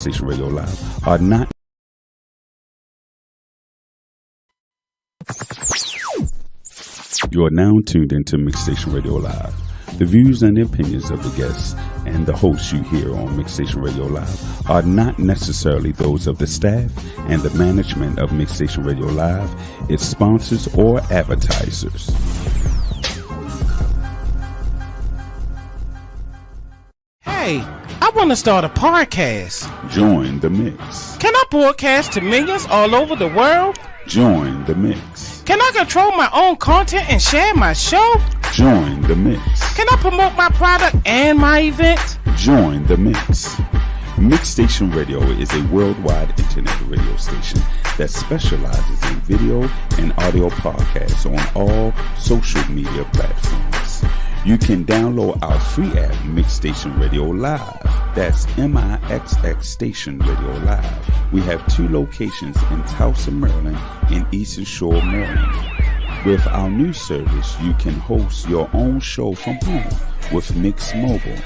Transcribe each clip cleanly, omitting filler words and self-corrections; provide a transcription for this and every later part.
Station Radio Live are not. You are now tuned into Mix Station Radio Live. The views and opinions of the guests and the hosts you hear on Mix Station Radio Live are not necessarily those of the staff and the management of Mix Station Radio Live, its sponsors, or advertisers. Hey, I want to start a podcast. Join the mix. Can I broadcast to millions all over the world? Join the mix. Can I control my own content and share my show? Join the mix. Can I promote my product and my event? Join the mix. Mix Station Radio is a worldwide internet radio station that specializes in video and audio podcasts on all social media platforms. You can download our free app, Mix Station Radio Live. That's MIXX Station Radio Live. We have 2 locations in Tulsa, Maryland and Eastern Shore, Maryland. With our new service, you can host your own show from home with Mix Mobile.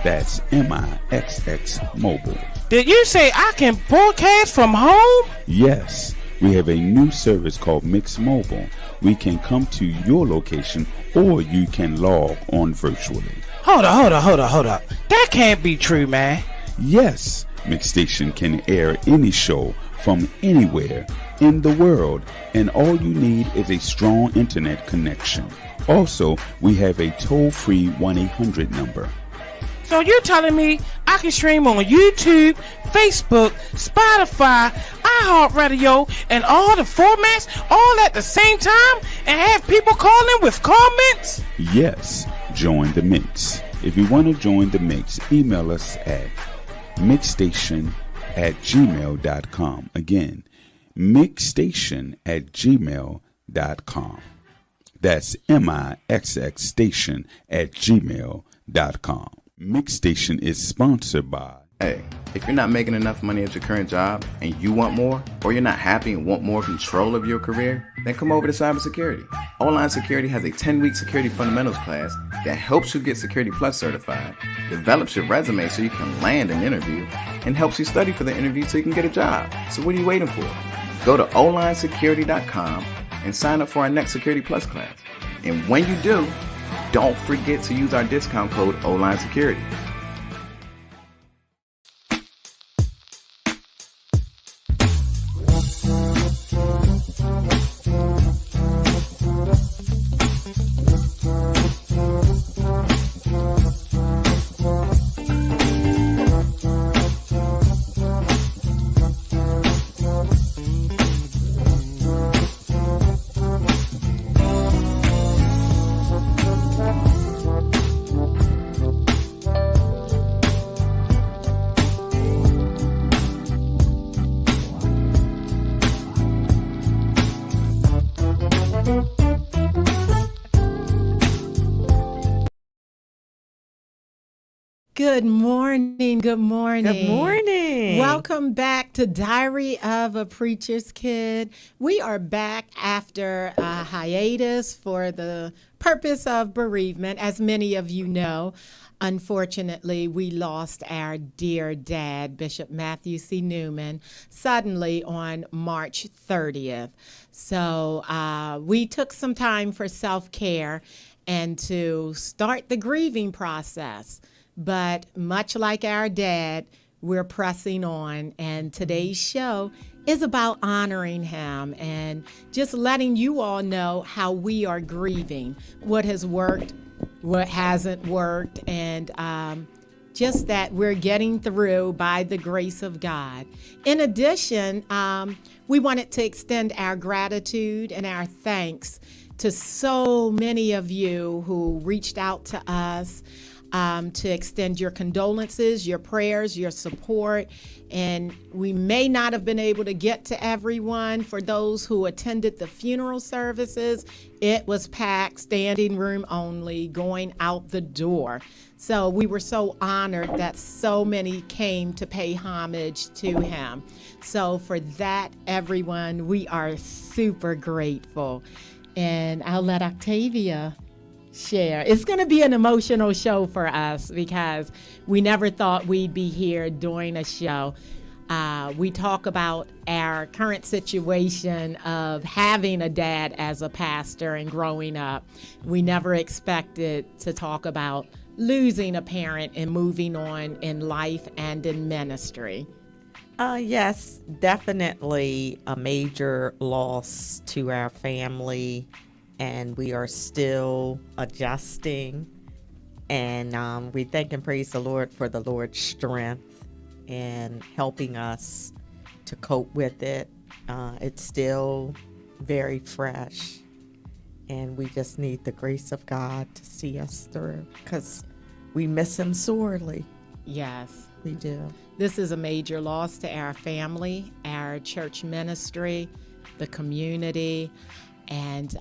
That's MIXX Mobile. Did you say I can broadcast from home? Yes, we have a new service called Mix Mobile. We can come to your location or you can log on virtually. Hold up. That can't be true, man. Yes, Mix Station can air any show from anywhere in the world, and all you need is a strong internet connection. Also, we have a toll-free 1-800 number. So you're telling me I can stream on YouTube, Facebook, Spotify, iHeartRadio, and all the formats all at the same time and have people calling with comments? Yes, join the mix. If you want to join the mix, email us at mixstation@gmail.com. Again, mixstation@gmail.com. That's MIXXstation@gmail.com. Mix Station is sponsored by... Hey, if you're not making enough money at your current job and you want more, or you're not happy and want more control of your career, then come over to cybersecurity. Online Security has a 10-week security fundamentals class that helps you get Security Plus certified, develops your resume so you can land an interview, and helps you study for the interview so you can get a job. So what are you waiting for? Go to onlinesecurity.com and sign up for our next Security Plus class. And when you do, don't forget to use our discount code ONLINESECURITY. Good morning. Good morning. Welcome back to Diary of a Preacher's Kid. We are back after a hiatus for the purpose of bereavement. As many of you know, unfortunately, we lost our dear dad, Bishop Matthew Newman, suddenly on March 30th. So we took some time for self-care and to start the grieving process. But much like our dad, we're pressing on, and today's show is about honoring him and just letting you all know how we are grieving, what has worked, what hasn't worked, and just that we're getting through by the grace of God. In addition, we wanted to extend our gratitude and our thanks to so many of you who reached out to us, to extend your condolences, your prayers, your support. And we may not have been able to get to everyone. For those who attended the funeral services, it was packed, standing room only, going out the door. So we were so honored that so many came to pay homage to him. So for that, everyone, we are super grateful. And I'll let Octavia share. It's going to be an emotional show for us because we never thought we'd be here doing a show. We talk about our current situation of having a dad as a pastor and growing up. We never expected to talk about losing a parent and moving on in life and in ministry. Yes, definitely a major loss to our family, and we are still adjusting. And we thank and praise the Lord for the Lord's strength and helping us to cope with it. It's still very fresh, and we just need the grace of God to see us through because we miss him sorely. Yes, we do. This is a major loss to our family, our church ministry, the community, and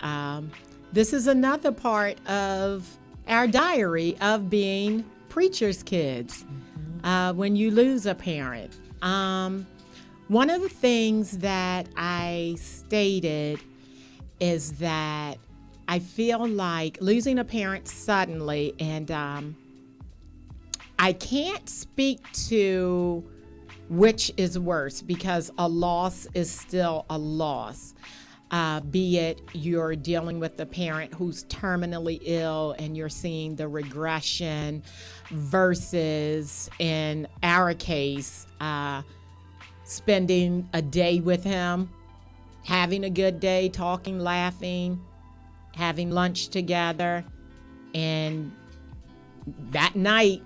this is another part of our diary of being preacher's kids. When you lose a parent. One of the things that I stated is that I feel like losing a parent suddenly, and I can't speak to which is worse because a loss is still a loss. Be it you're dealing with a parent who's terminally ill and you're seeing the regression versus, in our case, spending a day with him, having a good day, talking, laughing, having lunch together, and that night,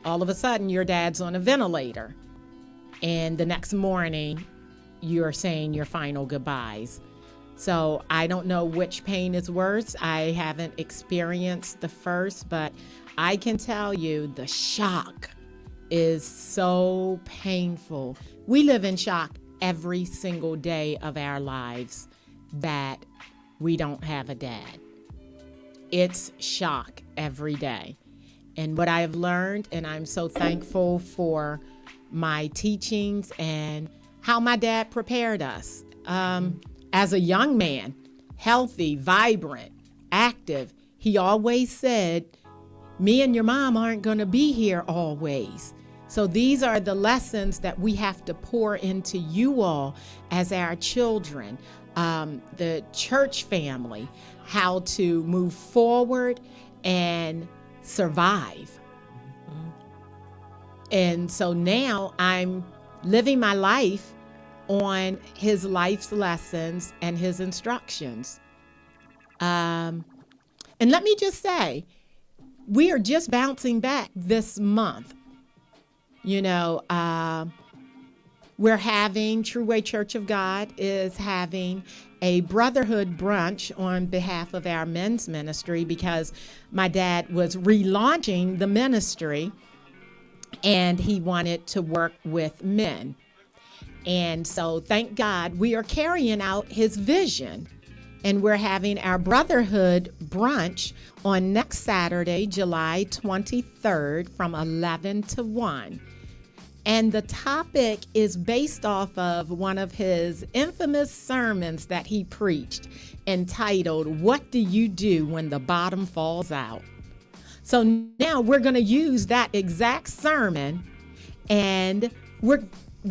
all of a sudden, your dad's on a ventilator, and the next morning, you're saying your final goodbyes. So I don't know which pain is worse. I haven't experienced the first, but I can tell you the shock is so painful. We live in shock every single day of our lives that we don't have a dad. It's shock every day. And what I have learned, and I'm so thankful for my teachings and how my dad prepared us. As a young man, healthy, vibrant, active, he always said, me and your mom aren't going to be here always. So these are the lessons that we have to pour into you all as our children, the church family, how to move forward and survive. And so now I'm living my life on his life's lessons and his instructions. And let me just say, we are just bouncing back this month. You know, we're having, True Way Church of God is having a brotherhood brunch on behalf of our men's ministry because my dad was relaunching the ministry and he wanted to work with men. And so, thank God, we are carrying out his vision. And we're having our brotherhood brunch on next Saturday, July 23rd from 11 to 1. And the topic is based off of one of his infamous sermons that he preached entitled, "What Do You Do When the Bottom Falls Out?" So now we're going to use that exact sermon, and we're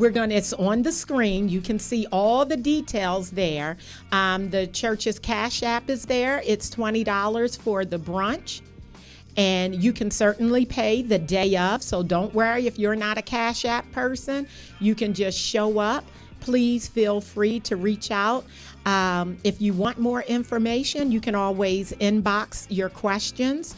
going to, it's on the screen. You can see all the details there. The church's Cash App is there. It's $20 for the brunch. And you can certainly pay the day of. So don't worry if you're not a Cash App person. You can just show up. Please feel free to reach out. If you want more information, you can always inbox your questions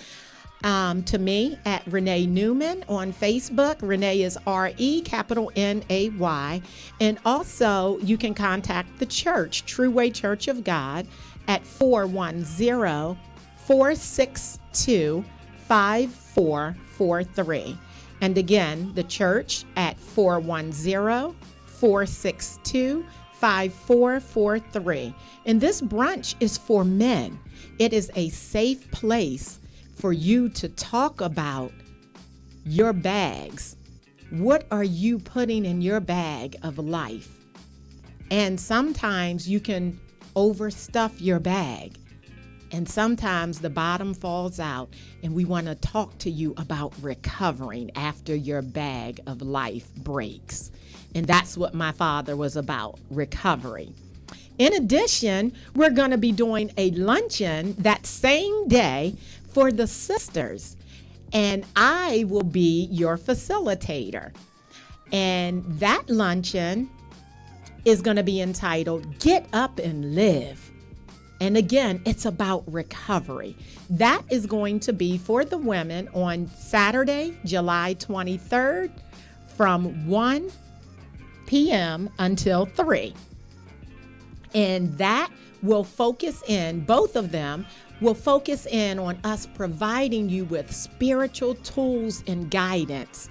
to me at Renee Newman on Facebook. Renee is R-E, capital N-A-Y. And also you can contact the church, True Way Church of God, at 410-462-5443. And again, the church at 410-462-5443. And this brunch is for men. It is a safe place for you to talk about your bags. What are you putting in your bag of life? And sometimes you can overstuff your bag. And sometimes the bottom falls out, and we want to talk to you about recovering after your bag of life breaks. And that's what my father was about, recovery. In addition, we're going to be doing a luncheon that same day for the sisters, and I will be your facilitator. And that luncheon is going to be entitled Get Up and Live. And again, it's about recovery. That is going to be for the women on Saturday, July 23rd from 1 p.m. until 3. And that will focus in, both of them will focus in on us providing you with spiritual tools and guidance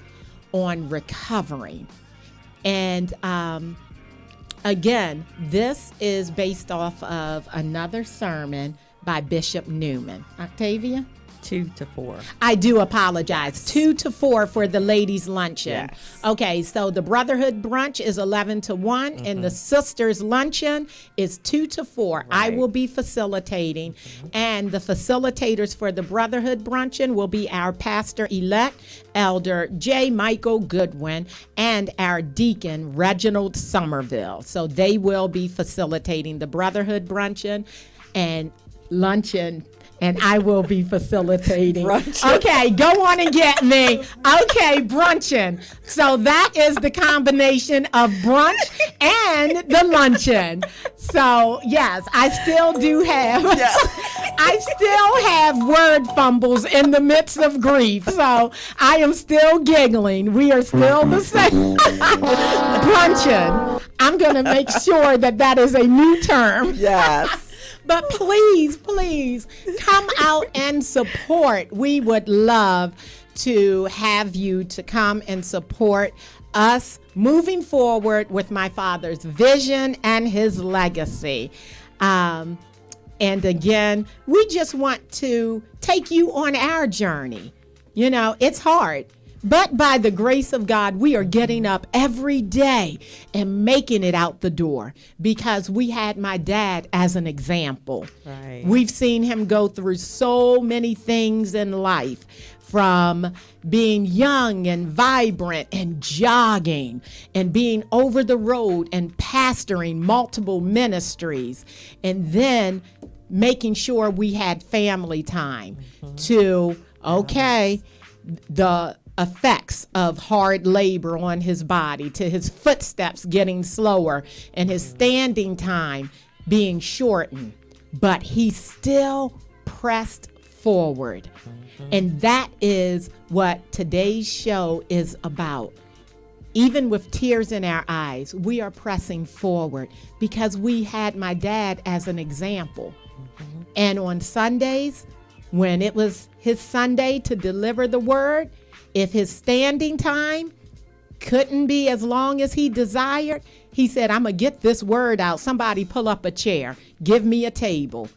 on recovery. And again, this is based off of another sermon by Bishop Newman. Octavia? 2 to 4. I do apologize. 2 to 4 for the ladies' luncheon. Yes. Okay, so the Brotherhood brunch is 11 to 1, and the sisters' luncheon is 2 to 4. I will be facilitating, and the facilitators for the Brotherhood bruncheon will be our pastor-elect, Elder J. Michael Goodwin, and our deacon, Reginald Somerville. So they will be facilitating the Brotherhood bruncheon and luncheon, and I will be facilitating. Bruncheon. Okay, go on and get me. Okay, bruncheon. So that is the combination of brunch and the luncheon. So yes, I still do have, I still have word fumbles in the midst of grief. So I am still giggling. We are still the same. Bruncheon. I'm going to make sure that that is a new term. Yes. But please, please come out and support. We would love to have you to come and support us moving forward with my father's vision and his legacy. And again, we just want to take you on our journey. You know, it's hard. But by the grace of God, we are getting up every day and making it out the door because we had my dad as an example. Right. We've seen him go through so many things in life, from being young and vibrant and jogging and being over the road and pastoring multiple ministries, and then making sure we had family time to, the effects of hard labor on his body, to his footsteps getting slower and his standing time being shortened. But he still pressed forward. And that is what today's show is about. Even with tears in our eyes, we are pressing forward because we had my dad as an example. And on Sundays, when it was his Sunday to deliver the word, if his standing time couldn't be as long as he desired, he said, I'm going to get this word out. Somebody pull up a chair. Give me a table.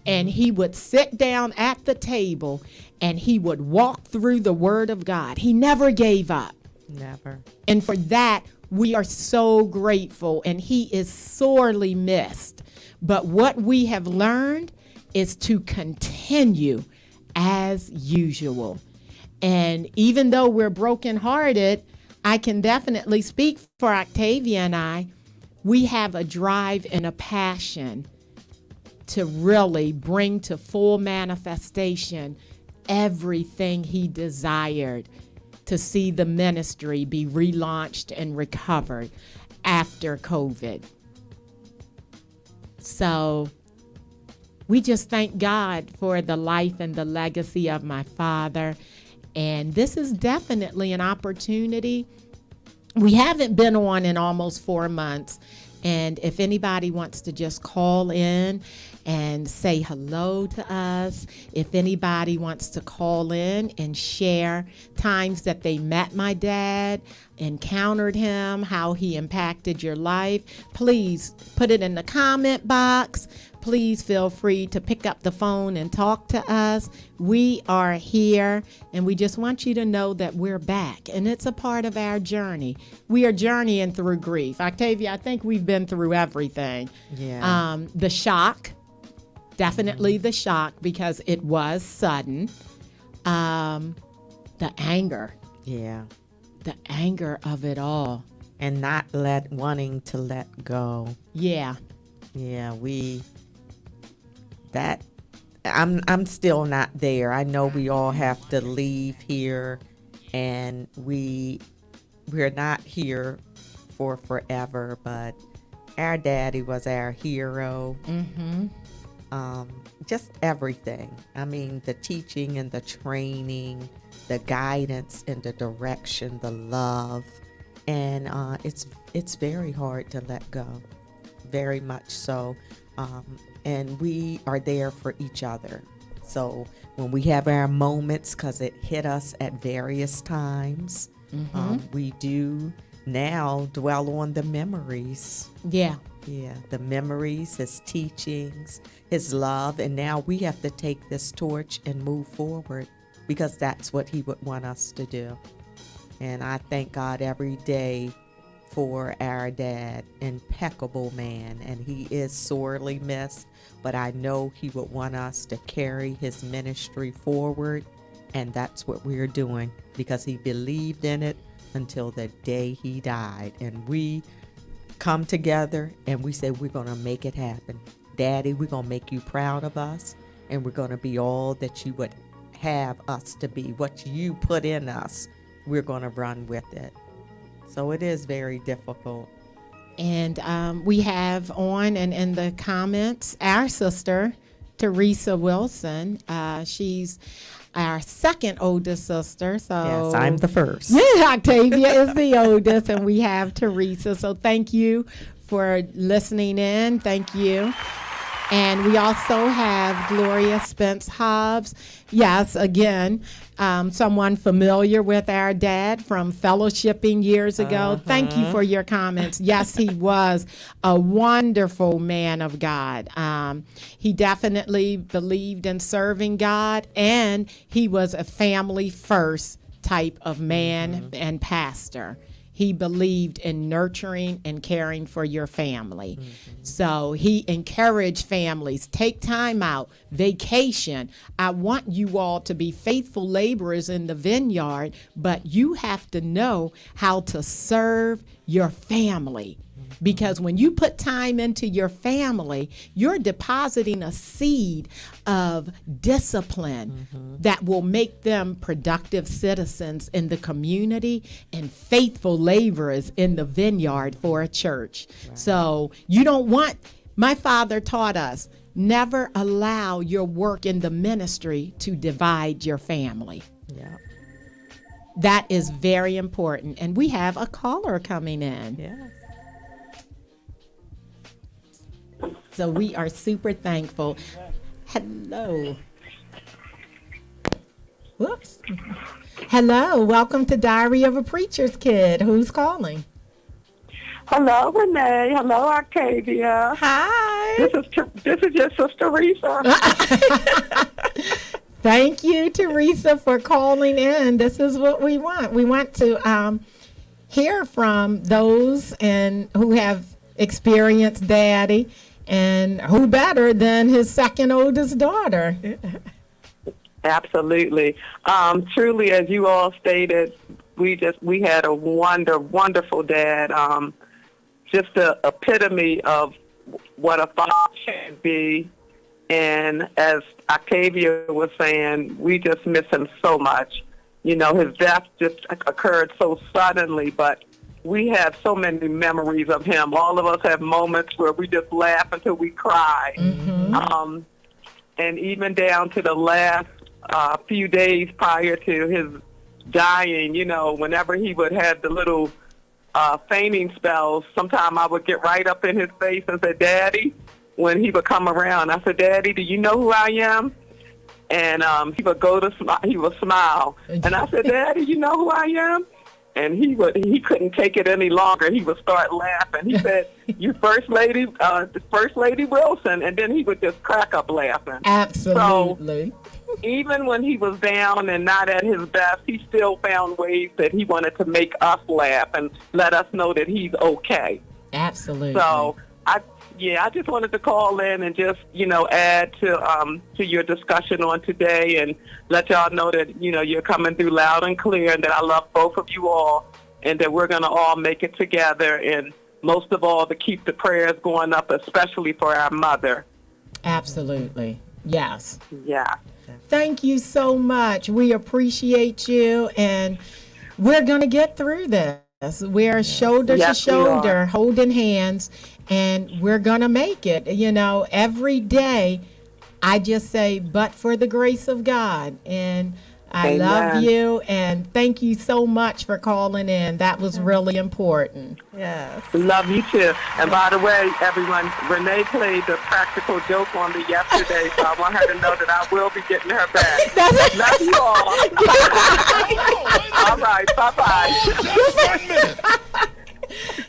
And he would sit down at the table and he would walk through the word of God. He never gave up. Never. And for that, we are so grateful, and he is sorely missed. But what we have learned is to continue as usual. And even though we're brokenhearted, I can definitely speak for Octavia and I. We have a drive and a passion to really bring to full manifestation everything he desired to see the ministry be relaunched and recovered after COVID. So we just thank God for the life and the legacy of my father. And this is definitely an opportunity. We haven't been on in almost 4 months. And if anybody wants to just call in and say hello to us, if anybody wants to call in and share times that they met my dad, encountered him, how he impacted your life, please put it in the comment box. Please feel free to pick up the phone and talk to us. We are here, and we just want you to know that we're back, and it's a part of our journey. We are journeying through grief. Octavia, I think we've been through everything. Yeah. The shock, Definitely the shock because it was sudden. The anger. Yeah. The anger of it all. And not wanting to let go. Yeah. Yeah, I'm still not there. I know we all have to leave here, and we're not here for forever, but our daddy was our hero. Mm-hmm. Just everything. I mean, the teaching and the training, the guidance and the direction, the love, and it's very hard to let go, very much so. And we are there for each other. So when we have our moments, because it hit us at various times, we do now dwell on the memories. Yeah. Yeah, the memories, his teachings, his love, and now we have to take this torch and move forward because that's what he would want us to do. And I thank God every day for our dad, impeccable man, and he is sorely missed, but I know he would want us to carry his ministry forward, and that's what we're doing because he believed in it until the day he died. And we come together and we say, we're going to make it happen. Daddy, we're going to make you proud of us, and we're going to be all that you would have us to be. What you put in us, we're going to run with it. So it is very difficult. And we have on and in the comments our sister, Teresa Wilson. She's our second oldest sister. So yes, I'm the first. Yeah, Octavia is the oldest, and we have Teresa. So thank you for listening in. Thank you. And we also have Gloria Spence Hobbs. Yes, again, someone familiar with our dad from fellowshipping years ago. Thank you for your comments. Yes, he was a wonderful man of God. He definitely believed in serving God, and he was a family first type of man and pastor. He believed in nurturing and caring for your family. So he encouraged families, take time out, vacation. I want you all to be faithful laborers in the vineyard, but you have to know how to serve your family. Because when you put time into your family, you're depositing a seed of discipline that will make them productive citizens in the community and faithful laborers in the vineyard for a church. Right. So you don't want, my father taught us, never allow your work in the ministry to divide your family. Yeah. That is very important. And we have a caller coming in. Yeah. So we are super thankful. Hello. Whoops. Hello. Welcome to Diary of a Preacher's Kid. Who's calling? Hello, Renee. Hello, Octavia. Hi. This is your sister, Risa. Thank you, Teresa, for calling in. This is what we want. We want to hear from those who have experienced Daddy. And who better than his second oldest daughter? Absolutely. Truly, as you all stated, we had a wonderful dad. Just the epitome of what a father should be. And as Octavia was saying, we just miss him so much. You know, his death just occurred so suddenly, but we have so many memories of him. All of us have moments where we just laugh until we cry. And even down to the last few days prior to his dying, you know, whenever he would have the little fainting spells, sometimes I would get right up in his face and say, Daddy, when he would come around, I said, Daddy, do you know who I am? And he would he would smile. And I said, Daddy, you know who I am? And he couldn't take it any longer. He would start laughing. He said, "You First Lady Wilson," and then he would just crack up laughing. Absolutely. So even when he was down and not at his best, he still found ways that he wanted to make us laugh and let us know that he's okay. Absolutely. So I just wanted to call in and just, add to your discussion on today and let y'all know that, you're coming through loud and clear and that I love both of you all and that we're going to all make it together, and most of all to keep the prayers going up, especially for our mother. Absolutely. Yes. Yeah. Thank you so much. We appreciate you, and we're going to get through this. We're shoulder to shoulder, holding hands, and we're going to make it. Every day I just say, but for the grace of God. And I Amen. love you, and thank you so much for calling in. That was really important. Yes. Love you too. And by the way, everyone, Renee played the practical joke on me yesterday, so I want her to know that I will be getting her back. Love you all. All right, bye-bye.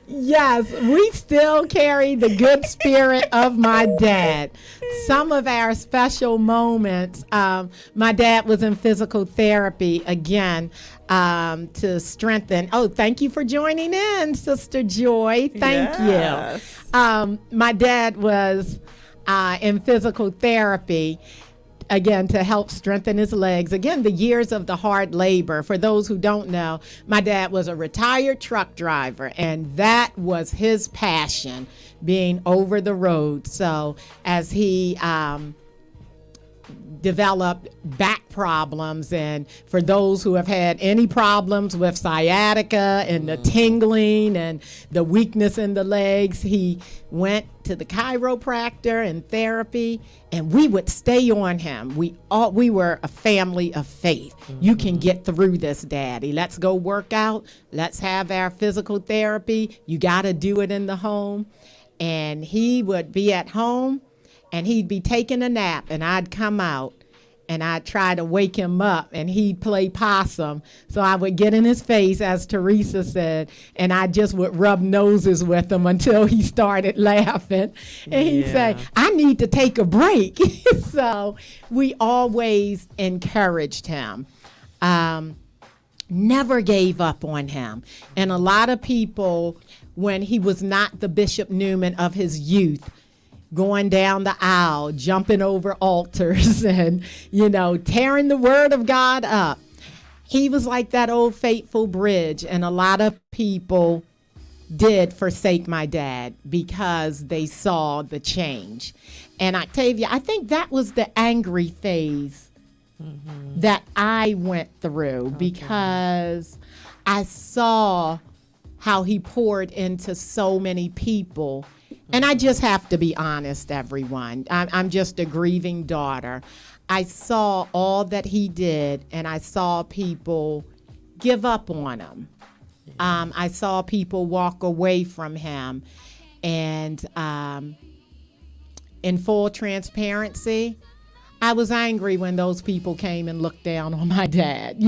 Yes, we still carry the good spirit of my dad. Some of our special moments, my dad was in physical therapy again to strengthen. Oh, thank you for joining in, Sister Joy. Thank you. My dad was in physical therapy again to help strengthen his legs. Again, the years of the hard labor. For those who don't know, my dad was a retired truck driver, and that was his passion, being over the road. So as he developed back problems, and for those who have had any problems with sciatica and the tingling and the weakness in the legs, he went to the chiropractor and therapy, and we would stay on him. We were a family of faith. You can get through this, Daddy. Let's go work out. Let's have our physical therapy. You got to do it in the home. And he would be at home, and he'd be taking a nap, and I'd come out and I'd try to wake him up, and he'd play possum. So I would get in his face, as Teresa said, and I just would rub noses with him until he started laughing. And he'd say, I need to take a break. So we always encouraged him. Never gave up on him. And a lot of people, when he was not the Bishop Newman of his youth, going down the aisle, jumping over altars and, tearing the word of God up. He was like that old faithful bridge, and a lot of people did forsake my dad because they saw the change. And Octavia, I think that was the angry phase that I went through because I saw how he poured into so many people. And I just have to be honest, everyone. I'm just a grieving daughter. I saw all that he did, and I saw people give up on him. I saw people walk away from him. And in full transparency, I was angry when those people came and looked down on my dad,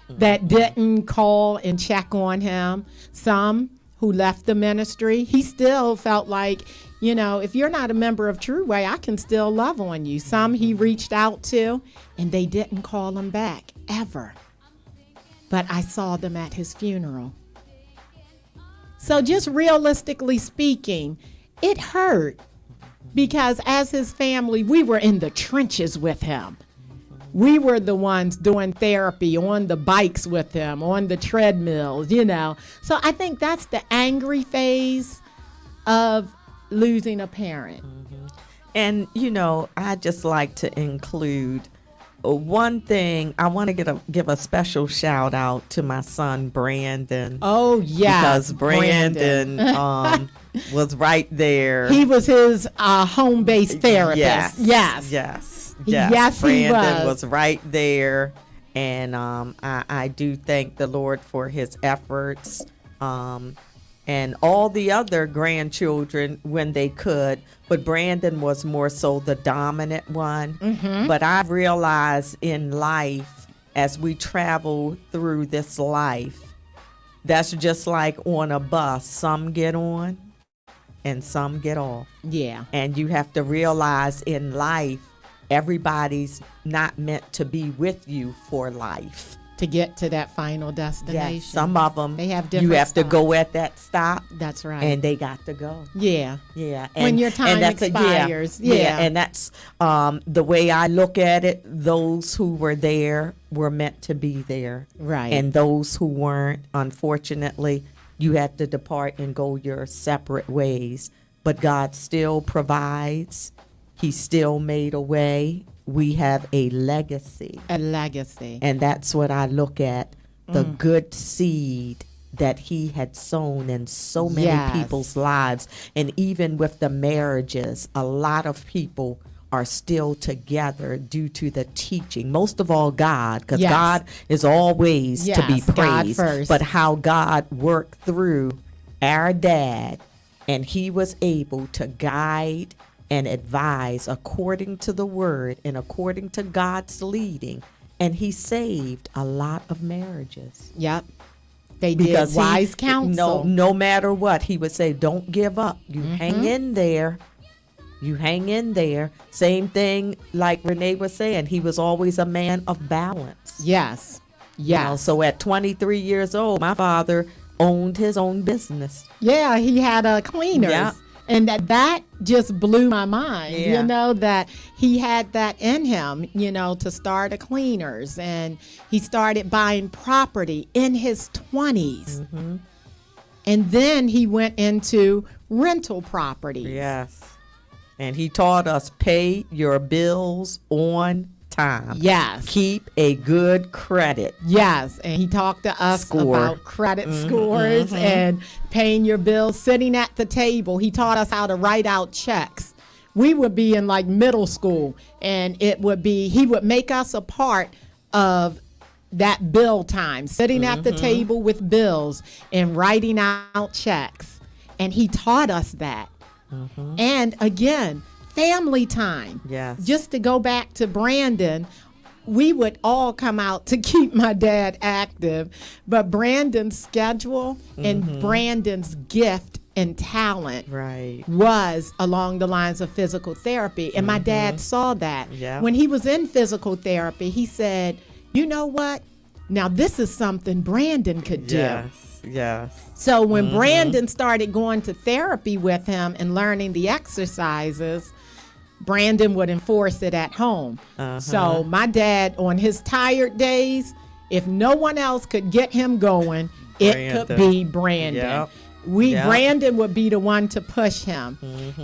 that didn't call and check on him. Some who left the ministry, he still felt like, if you're not a member of True Way, I can still love on you. Some he reached out to, and they didn't call him back, ever. But I saw them at his funeral. So just realistically speaking, it hurt because as his family, we were in the trenches with him. We were the ones doing therapy on the bikes with him, on the treadmills, So I think that's the angry phase of losing a parent. And, I just like to include one thing. I want to give a special shout out to my son, Brandon. Oh, yeah. Because Brandon was right there. He was his home-based therapist. Yes, Brandon was right there, and I do thank the Lord for his efforts, and all the other grandchildren when they could, but Brandon was more so the dominant one. But I've realized in life, as we travel through this life, that's just like on a bus. Some get on and some get off. Yeah. And you have to realize in life, everybody's not meant to be with you for life. to get to that final destination. Yes, some of them, They have you different have to stops. go at that stop, That's right. and they got to go. Yeah. Yeah, When your time that's expires. yeah, Yeah. and that's the way I look at it. Those who were there were meant to be there, Right. and those who weren't, unfortunately, you had to depart and go your separate ways. But God still provides. He still made a way. We have a legacy. A legacy. And that's what I look at, the good seed that he had sown in so many Yes. people's lives. And even with the marriages, a lot of people are still together due to the teaching. Most of all, God, because Yes. God is always to be Yes, God praised. first. But how God worked through our dad, and he was able to guide and advise according to the word and according to God's leading. And he saved a lot of marriages. Yep. They Because did wise counsel. no matter what, he would say, don't give up. You hang in there. You hang in there. Same thing like Renee was saying. He was always a man of balance. Yes. You know, Yes. so at 23 years old, my father owned his own business. Yeah, he had a cleaners. Yeah. And that just blew my mind, Yeah. you know, that he had that in him, you know, to start a cleaners. And he started buying property in his 20s. Mm-hmm. And then he went into rental properties. Yes. And he taught us pay your bills on time. Yes. Keep a good credit. Yes, and he talked to us Score. about credit scores and paying your bills, sitting at the table. He taught us how to write out checks. We would be in like middle school, and he would make us a part of that bill time, sitting at the table with bills and writing out checks. And he taught us that. And again, family time. Yes. Just to go back to Brandon, we would all come out to keep my dad active, but Brandon's schedule and Brandon's gift and talent Right. was along the lines of physical therapy. And my dad saw that. Yeah. When he was in physical therapy, he said, you know what? Now this is something Brandon could do. Yes. So when Brandon started going to therapy with him and learning the exercises, Brandon would enforce it at home. So my dad, on his tired days, if no one else could get him going, it could Brandon. be Brandon. Yep. Yep. Brandon would be the one to push him.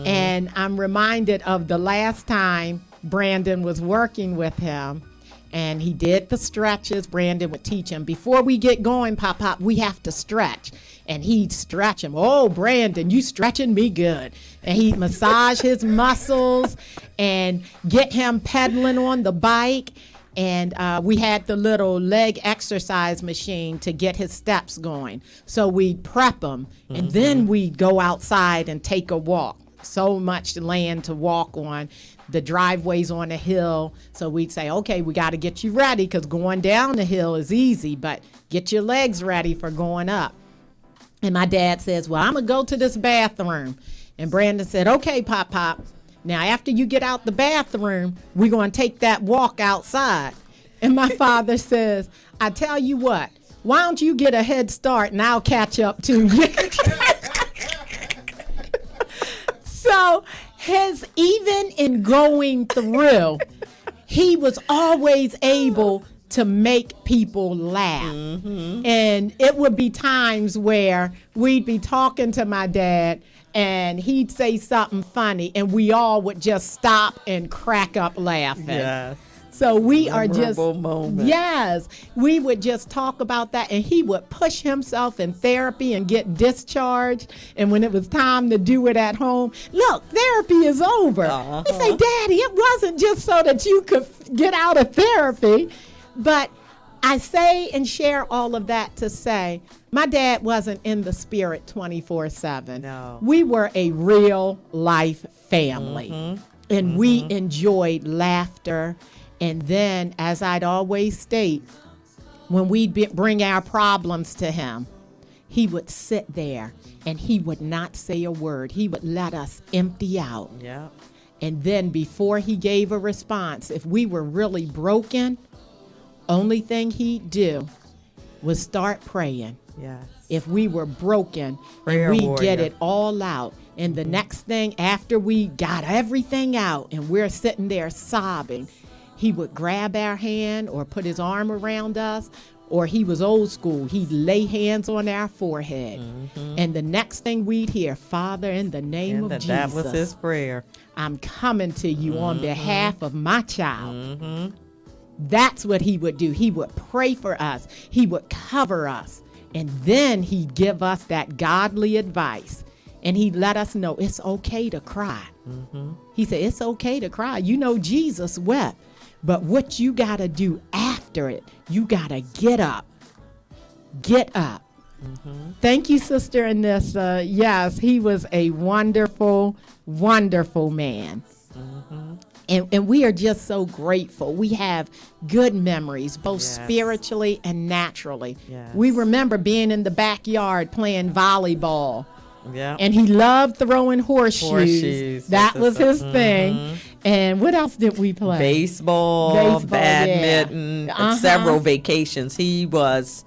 And I'm reminded of the last time Brandon was working with him. And he did the stretches. Brandon would teach him, before we get going, Pop, we have to stretch. And he'd stretch him. Oh, Brandon, you stretching me good. And he'd massage his muscles and get him pedaling on the bike. And we had the little leg exercise machine to get his steps going. So we'd prep him, and then we'd go outside and take a walk. So much land to walk on. The driveway's on a hill. So we'd say, okay, we got to get you ready, because going down the hill is easy, but get your legs ready for going up. And my dad says, well, I'm going to go to this bathroom. And Brandon said, okay, Pop. Now, after you get out the bathroom, we're going to take that walk outside. And my father says, I tell you what, why don't you get a head start and I'll catch up to you. So even in going through, he was always able to make people laugh. And it would be times where we'd be talking to my dad and he'd say something funny and we all would just stop and crack up laughing. Yes. So we are just, Memorable moments. yes, we would just talk about that, and he would push himself in therapy and get discharged. And when it was time to do it at home, look, therapy is over. He say, Daddy, it wasn't just so that you could get out of therapy. But I say and share all of that to say, my dad wasn't in the spirit 24/7. No. We were a real life family, and we enjoyed laughter. And then, as I'd always state, when we'd bring our problems to him, he would sit there and he would not say a word. He would let us empty out. Yeah. And then before he gave a response, if we were really broken, only thing he'd do was start praying. Yes. If we were broken, Prayer and we warrior. get it all out. And the next thing, after we got everything out and we're sitting there sobbing, he would grab our hand or put his arm around us, or he was old school. He'd lay hands on our forehead. And the next thing we'd hear, Father, in the name of Jesus, that was his prayer. I'm coming to you on behalf of my child. That's what he would do. He would pray for us. He would cover us. And then he'd give us that godly advice. And he'd let us know it's okay to cry. He said, it's okay to cry. You know, Jesus wept. But what you got to do after it, you got to get up. Get up. Thank you, Sister Anissa. Yes, he was a wonderful, wonderful man. And we are just so grateful. We have good memories, both spiritually and naturally. Yes. We remember being in the backyard playing volleyball. Yeah. And he loved throwing horseshoes. Horseshoes. That was his thing. And what else did we play? Baseball, badminton, yeah. several vacations. He was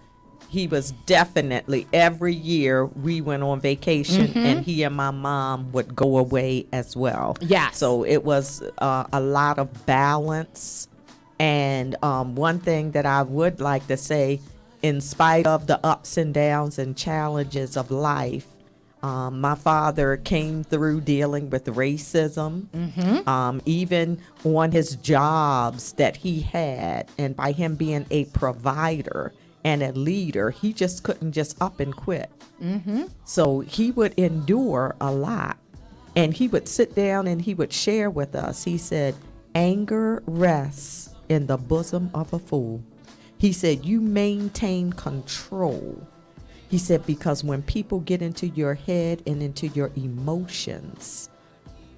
definitely, every year we went on vacation and he and my mom would go away as well. Yes. So it was a lot of balance. And one thing that I would like to say, in spite of the ups and downs and challenges of life, my father came through dealing with racism, even on his jobs that he had. And by him being a provider and a leader, he just couldn't just up and quit. So he would endure a lot. And he would sit down and he would share with us. He said, anger rests in the bosom of a fool. He said, you maintain control. He said, because when people get into your head and into your emotions,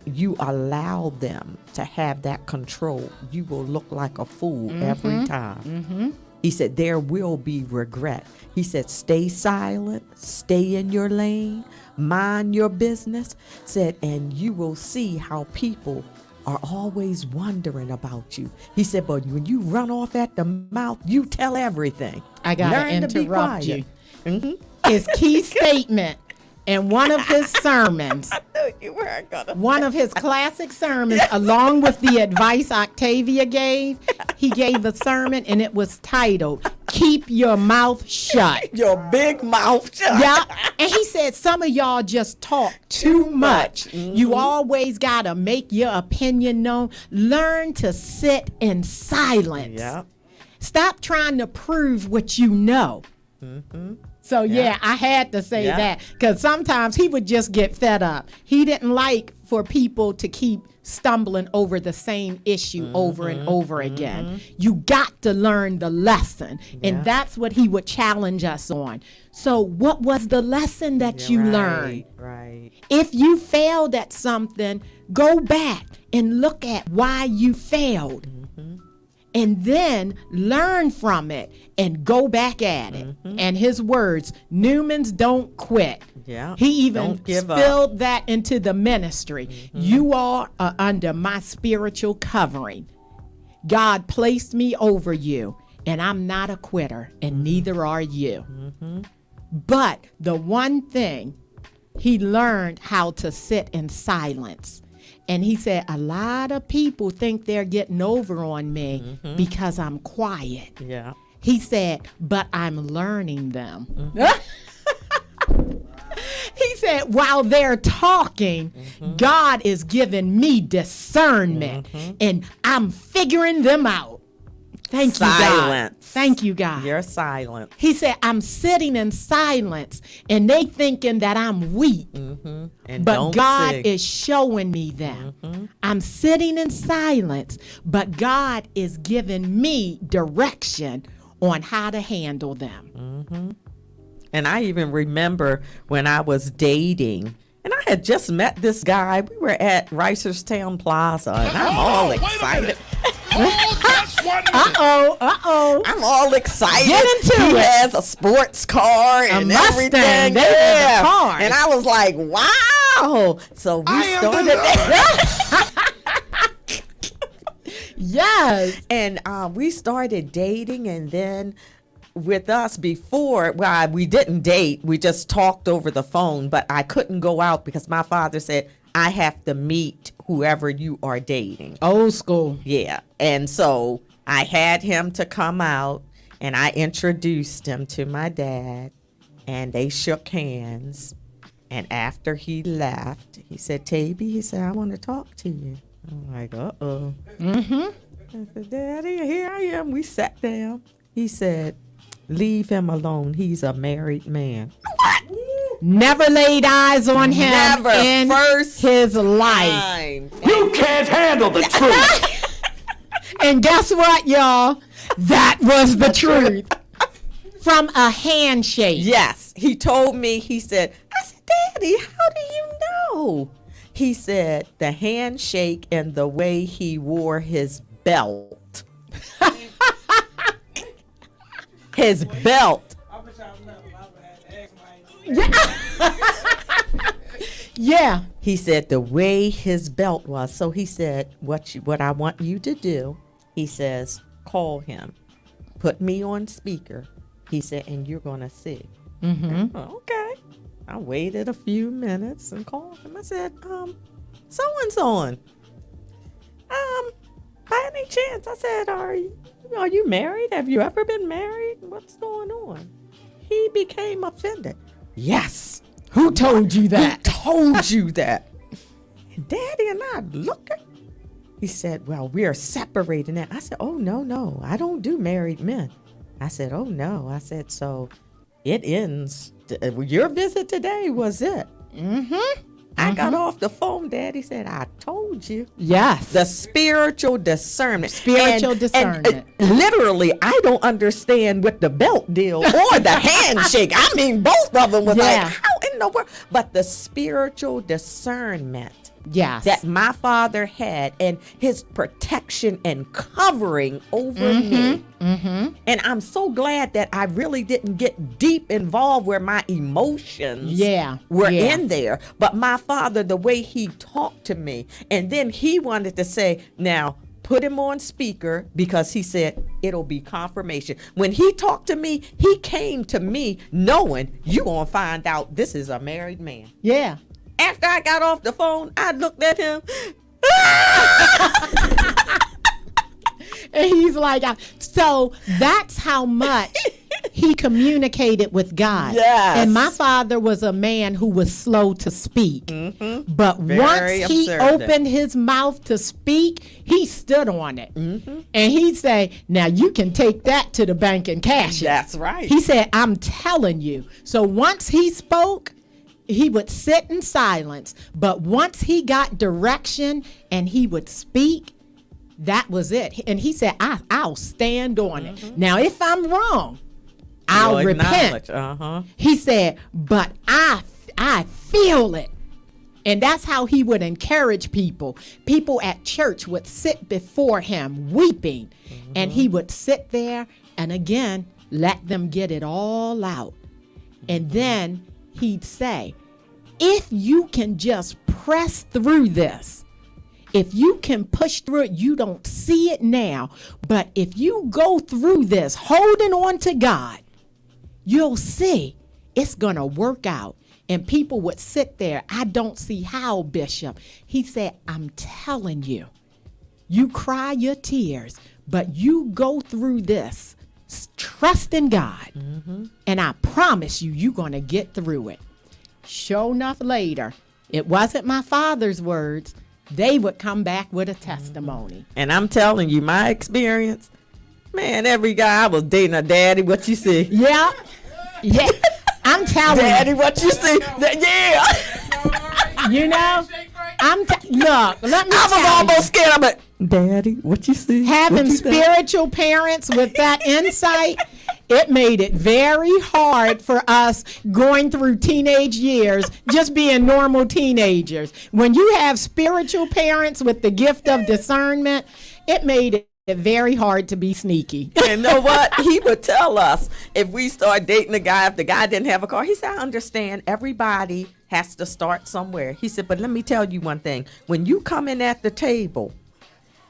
you allow them to have that control. You will look like a fool every time. He said, there will be regret. He said, stay silent, stay in your lane, mind your business. Said, and you will see how people are always wondering about you. He said, but when you run off at the mouth, you tell everything. I got to Learn to be interrupt quiet. you. His key statement in one of his sermons, one of his classic sermons, along with the advice Octavia gave, he gave a sermon and it was titled, Keep Your Mouth Shut. Your big mouth shut. Yeah. And he said, some of y'all just talk too much. You always got to make your opinion known. Learn to sit in silence. Yeah. Stop trying to prove what you know. So, yeah, I had to say that, because sometimes he would just get fed up. He didn't like for people to keep stumbling over the same issue over and over again. You got to learn the lesson, and that's what he would challenge us on. So what was the lesson that you learned? Right. If you failed at something, go back and look at why you failed. And then learn from it and go back at it. And his words, Newman's don't quit. Yeah. He even Don't give spilled that into the ministry. You all are under my spiritual covering. God placed me over you, and I'm not a quitter, and neither are you. But the one thing, he learned how to sit in silence. And he said, a lot of people think they're getting over on me because I'm quiet. Yeah. He said, but I'm learning them. He said, while they're talking, God is giving me discernment, and I'm figuring them out. Thank you, God. Silence. Thank you, God. You're silent. He said, I'm sitting in silence, and they thinking that I'm weak. And But don't God sing. is showing me them. I'm sitting in silence, but God is giving me direction on how to handle them. And I even remember when I was dating, and I had just met this guy. We were at Reisterstown Plaza, and I'm all excited. I'm all excited. Get into he it. has a sports car and Mustang. everything. They have a car. And I was like, wow. So we started. Yes. And we started dating, and then with us before, well, we didn't date. We just talked over the phone, but I couldn't go out because my father said, I have to meet whoever you are dating. Old school. Yeah. And so I had him to come out, and I introduced him to my dad, and they shook hands. And after he left, he said, Tabby, he said, I want to talk to you. I'm like, uh-oh. I said, Daddy, here I am. We sat down. He said, leave him alone. He's a married man. Never laid eyes on him Never. in First his life. time. You can't handle the truth. And guess what, y'all? That was the truth. From a handshake. Yes. He told me, he said, I said, Daddy, how do you know? He said, the handshake and the way he wore his belt. His belt. Yeah. He said the way his belt was. So he said, what I want you to do, he says, call him. Put me on speaker. He said, and you're going to see. Mm-hmm. Okay. I waited a few minutes and called him. I said, so-and-so on. By any chance, I said, are you married? Have you ever been married? What's going on? He became offended. Yes. Who told you that? Who told you that? And Daddy and I looking. He said, well, we're separated now. I said, oh, no, I don't do married men. I said, oh, no. I said, so it ends. Your visit today was it. Mm-hmm. I got off the phone. Daddy said, I told you. Yes. The spiritual discernment. Spiritual discernment. Literally, I don't understand with the belt deal or the handshake. I mean, both of them was like, how in the world? But the spiritual discernment. Yes. That my father had, and his protection and covering over me. Mm-hmm. And I'm so glad that I really didn't get deep involved where my emotions were in there. But my father, the way he talked to me, and then he wanted to say, now, put him on speaker, because he said it'll be confirmation. When he talked to me, he came to me knowing you gonna find out this is a married man. Yeah. After I got off the phone, I looked at him. And he's like, so that's how much he communicated with God. Yes. And my father was a man who was slow to speak. Mm-hmm. But Very once he observant. opened his mouth to speak, he stood on it. Mm-hmm. And he'd say, now you can take that to the bank and cash it. That's right. He said, I'm telling you. So once he spoke, he would sit in silence. But once he got direction and he would speak, that was it. And he said, I'll stand on it. Now, if I'm wrong, I'll repent. He said, but I feel it. And that's how he would encourage people. People at church would sit before him weeping. And he would sit there and again, let them get it all out. And then he'd say, if you can just press through this, if you can push through it, you don't see it now, but if you go through this holding on to God, you'll see it's going to work out. And people would sit there. I don't see how, Bishop. He said, I'm telling you, you cry your tears, but you go through this, trust in God, and I promise you're going to get through it. Sure enough, later, it wasn't my father's words. They would come back with a testimony. And I'm telling you, my experience, man, every guy I was dating a daddy, what you see? Yeah. Yeah. I'm telling Daddy, you. what you see? Yeah. You know, look, let me I tell was almost scared. I'm like, Daddy, what you see? having What you think? spiritual parents with that insight, it made it very hard for us going through teenage years, just being normal teenagers. When you have spiritual parents with the gift of discernment, it made it very hard to be sneaky. And know what? He would tell us if we start dating a guy, if the guy didn't have a car, he said, I understand everybody has to start somewhere. He said, but let me tell you one thing. When you come in at the table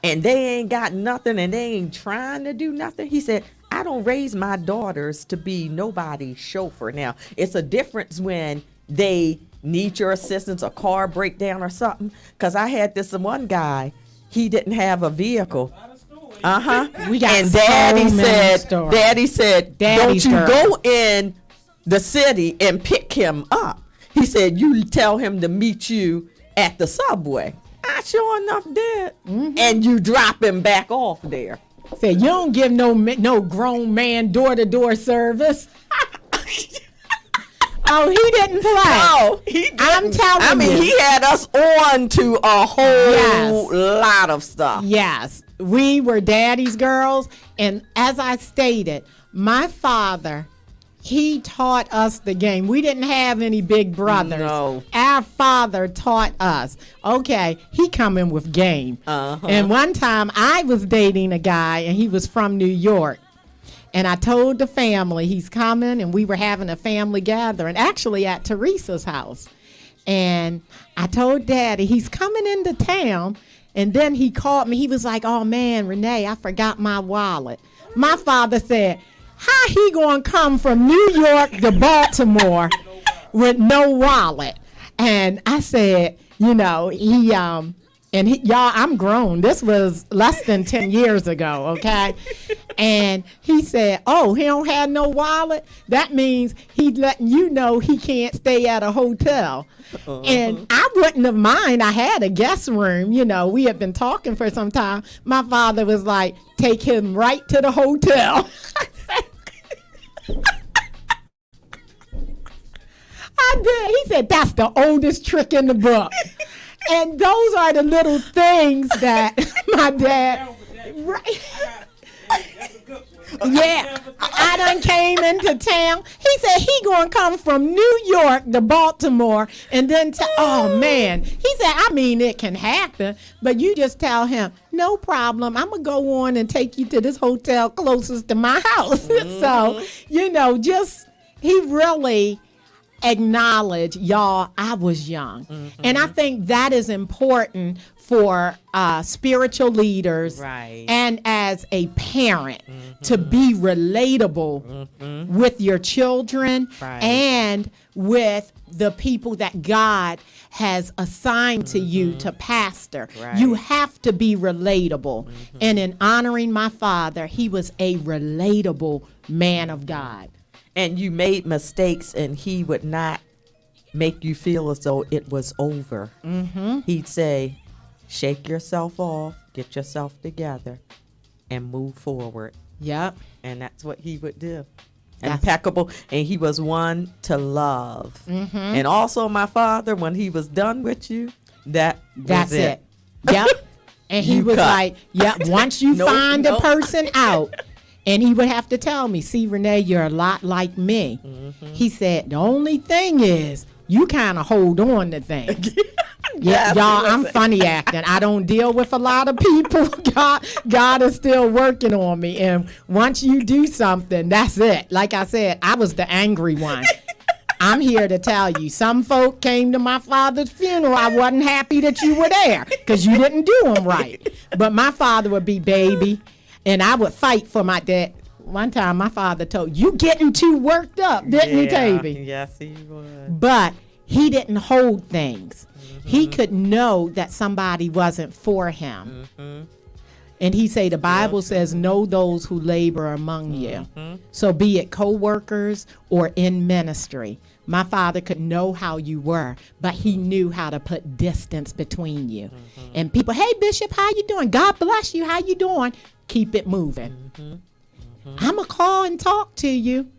and they ain't got nothing and they ain't trying to do nothing. He said, I don't raise my daughters to be nobody's chauffeur. Now, it's a difference when they need your assistance, a car breakdown or something. Because I had this one guy, he didn't have a vehicle. We got and so Daddy many said, stories. Daddy said, Daddy's don't you girl. go in the city and pick him up. He said, you tell him to meet you at the subway. I sure enough did. And you drop him back off there. Said you don't give no grown man door-to-door service. Oh, he didn't play. No, he didn't. I'm telling you. I mean, he had us on to a whole lot of stuff. Yes, we were daddy's girls. And as I stated, my father, he taught us the game. We didn't have any big brothers. No. Our father taught us. Okay, he coming with game. And one time I was dating a guy and he was from New York. And I told the family he's coming, and we were having a family gathering, actually at Teresa's house. And I told Daddy he's coming into town, and then he called me. He was like, oh, man, Renee, I forgot my wallet. My father said, how he going to come from New York to Baltimore with no wallet? And I said, y'all, I'm grown. This was less than 10 years ago, okay? And he said, oh, he don't have no wallet? That means he's letting you know he can't stay at a hotel. And I wouldn't have mind. I had a guest room. We had been talking for some time. My father was like, take him right to the hotel. I did. He said, that's the oldest trick in the book. And those are the little things that my dad, right? Yeah, I done came into town. He said he gonna come from New York to Baltimore and then oh man. He said, I mean, it can happen, but you just tell him, no problem. I'm gonna go on and take you to this hotel closest to my house. So, just he really acknowledge, y'all, I was young. And I think that is important for spiritual leaders and as a parent to be relatable with your children and with the people that God has assigned to you to pastor. You have to be relatable. And in honoring my father, he was a relatable man of God. And you made mistakes, and he would not make you feel as though it was over. He'd say, shake yourself off, get yourself together, and move forward. Yep. And that's what he would do. Impeccable. And he was one to love. And also my father, when he was done with you, that's it. Yep. And he was like, yep, once you find a person out. And he would have to tell me, see, Renee, you're a lot like me. He said, the only thing is, you kind of hold on to things. Y'all, I'm funny acting. I don't deal with a lot of people. God is still working on me. And once you do something, that's it. Like I said, I was the angry one. I'm here to tell you, some folk came to my father's funeral. I wasn't happy that you were there because you didn't do them right. But my father would be, baby. And I would fight for my dad. One time my father told, you getting too worked up, didn't you, Tavy? Yes, he would. But he didn't hold things. He could know that somebody wasn't for him. And he say the Bible says, know those who labor among you. So be it co-workers or in ministry. My father could know how you were, but he knew how to put distance between you. And people, hey, Bishop, how you doing? God bless you. How you doing? Keep it moving. I'm going to call and talk to you,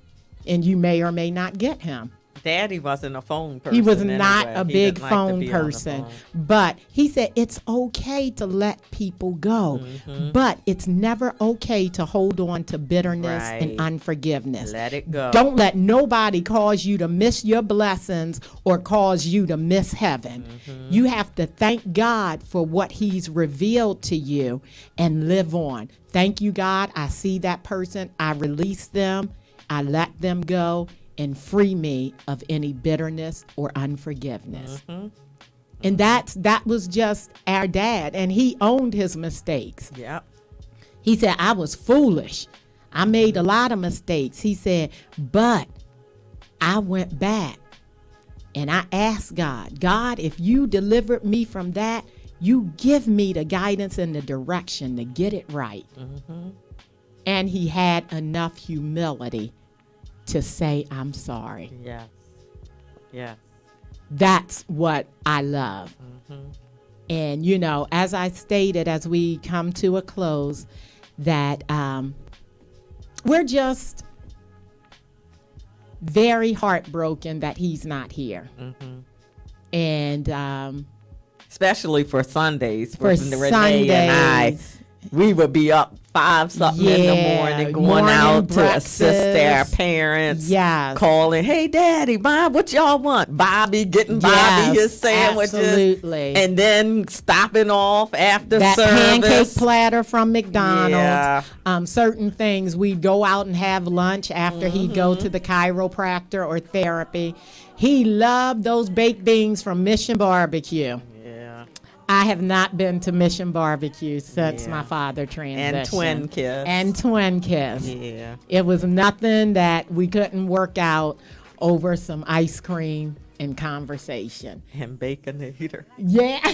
and you may or may not get him. Daddy wasn't a phone person. He was not anyway. a big phone person. But he said it's okay to let people go. But it's never okay to hold on to bitterness and unforgiveness. Let it go. Don't let nobody cause you to miss your blessings or cause you to miss heaven. You have to thank God for what he's revealed to you and live on. Thank you, God. I see that person. I release them. I let them go. And free me of any bitterness or unforgiveness. And that was just our dad, and he owned his mistakes. Yep. He said, I was foolish. I made a lot of mistakes. He said, but I went back and I asked God, if you delivered me from that, you give me the guidance and the direction to get it right. And he had enough humility to say, I'm sorry. Yes. Yes. That's what I love. And, you know, as I stated, as we come to a close, that we're just very heartbroken that he's not here. And especially for Sundays. For Renee and I, Sundays. we would be up 5-something in the morning, going morning out breakfast. to assist our parents. Yes. Calling, hey, Daddy, Mom, what y'all want? Bobby, getting Bobby his sandwiches. Absolutely. And then stopping off after that service. pancake platter from McDonald's. Yeah. Certain things, we'd go out and have lunch after he'd go to the chiropractor or therapy. He loved those baked beans from Mission Barbecue. Yeah. I have not been to Mission Barbecue since Yeah. my father transitioned. And Twin Kiss. And Twin Kiss. Yeah. It was nothing that we couldn't work out over some ice cream and conversation. And Baconator. Yeah.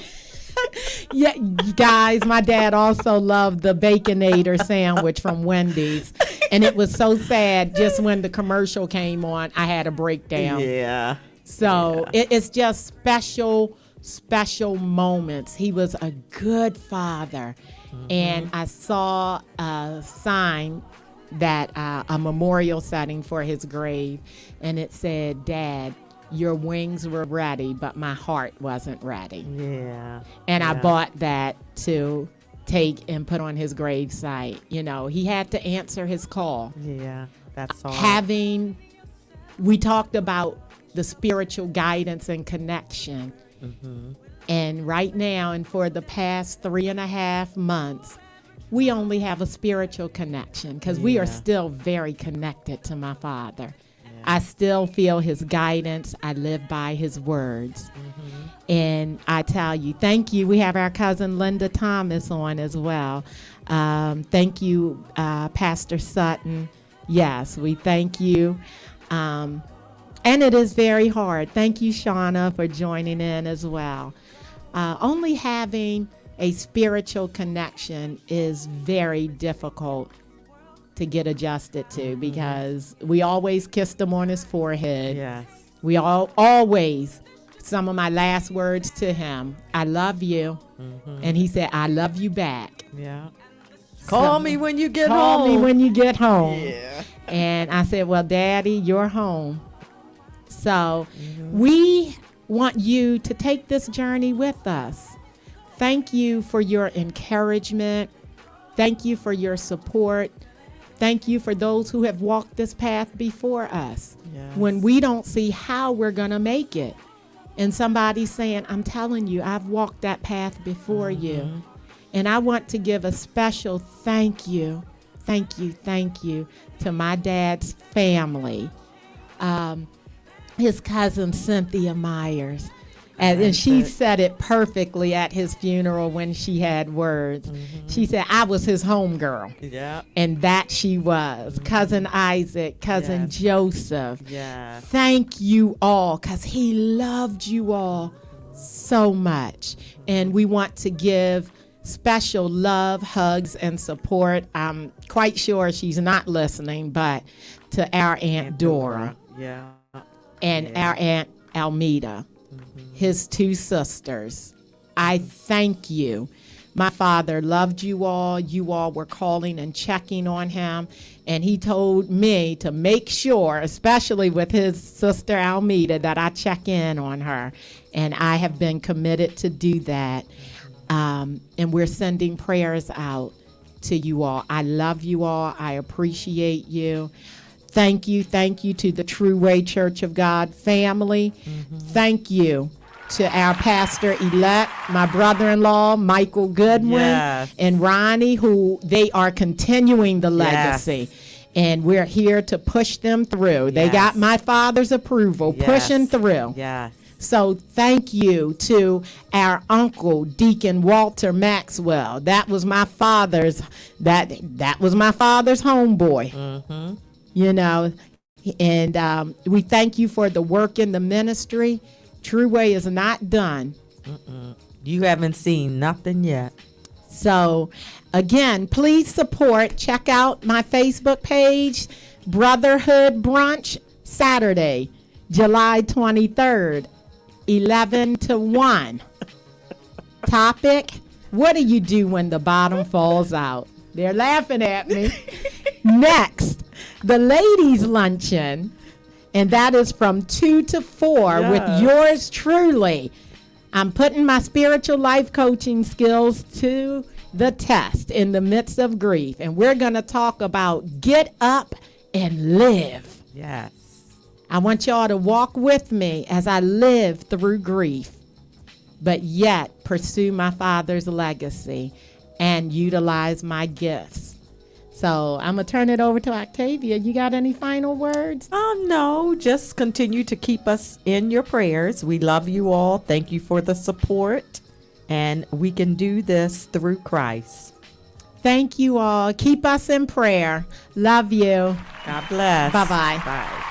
Yeah, guys, my dad also loved the Baconator sandwich from Wendy's. And it was so sad, just when the commercial came on, I had a breakdown. Yeah. So it's just special moments. He was a good father. And I saw a sign that a memorial setting for his grave, and it said, Dad, your wings were ready, but my heart wasn't ready. Yeah. And I bought that to take and put on his gravesite. You know, he had to answer his call. Yeah. That's all. We talked about the spiritual guidance and connection. And right now, and for the past 3.5 months, we only have a spiritual connection because we are still very connected to my father. I still feel his guidance. I live by his words. And I tell you, thank you. We have our cousin Linda Thomas on as well. Thank you, Pastor Sutton. Yes, we thank you. And it is very hard. Thank you, Shauna, for joining in as well. Only having a spiritual connection is very difficult to get adjusted to because we always kissed him on his forehead. Yes. We always, some of my last words to him, I love you. And he said, I love you back. Yeah. Call me when you get home. Call me when you get home. Yeah. And I said, well, Daddy, you're home. So we want you to take this journey with us. Thank you for your encouragement. Thank you for your support. Thank you for those who have walked this path before us. Yes. When we don't see how we're going to make it. And somebody's saying, I'm telling you, I've walked that path before you. And I want to give a special thank you to my dad's family. His cousin Cynthia Myers. And she said it perfectly at his funeral when she had words. She said, I was his homegirl. Yeah. And that she was. Cousin Isaac, cousin Joseph. Yeah. Thank you all, because he loved you all so much. And we want to give special love, hugs, and support. I'm quite sure she's not listening, but to our Aunt Dora. Yeah. And our Aunt Almeda, his two sisters. I thank you. My father loved you all. You all were calling and checking on him. And he told me to make sure, especially with his sister Almeda, that I check in on her. And I have been committed to do that. And we're sending prayers out to you all. I love you all. I appreciate you. Thank you to the True Way Church of God family. Thank you to our pastor-elect, my brother-in-law, Michael Goodwin, and Ronnie, who they are continuing the legacy. And we're here to push them through. They got my father's approval, pushing through. Yes. So thank you to our uncle, Deacon Walter Maxwell. That was my father's homeboy. You know, and we thank you for the work in the ministry. True Way is not done. You haven't seen nothing yet. So, again, please support. Check out my Facebook page, Brotherhood Brunch, Saturday, July 23rd, 11 to 1. Topic, what do you do when the bottom falls out? They're laughing at me. Next, the ladies' luncheon, and that is from 2 to 4 with yours truly. I'm putting my spiritual life coaching skills to the test in the midst of grief. And we're going to talk about get up and live. Yes. I want y'all to walk with me as I live through grief, but yet pursue my Father's legacy and utilize my gifts. So I'm going to turn it over to Octavia. You got any final words? No, just continue to keep us in your prayers. We love you all. Thank you for the support. And we can do this through Christ. Thank you all. Keep us in prayer. Love you. God bless. Bye-bye. Bye.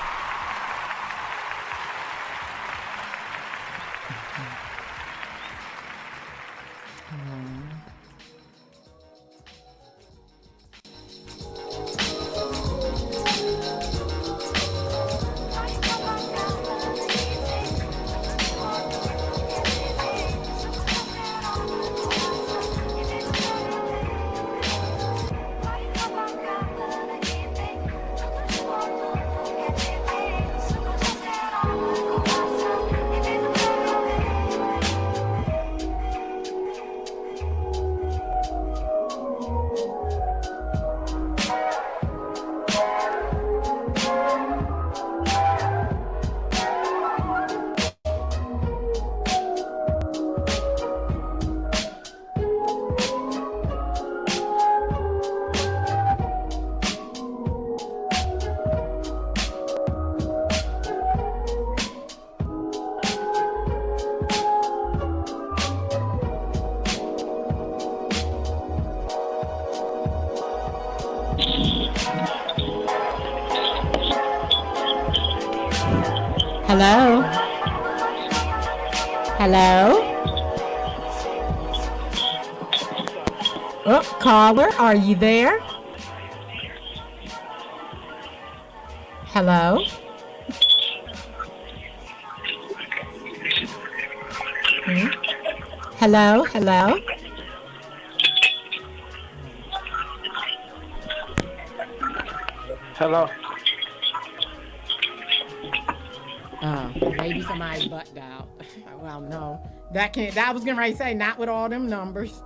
Hello? Hello? Oh, caller, are you there? Hello? Hello? Hello? Hello. Maybe somebody butt dialed. Well, no. That was going to say, not with all them numbers.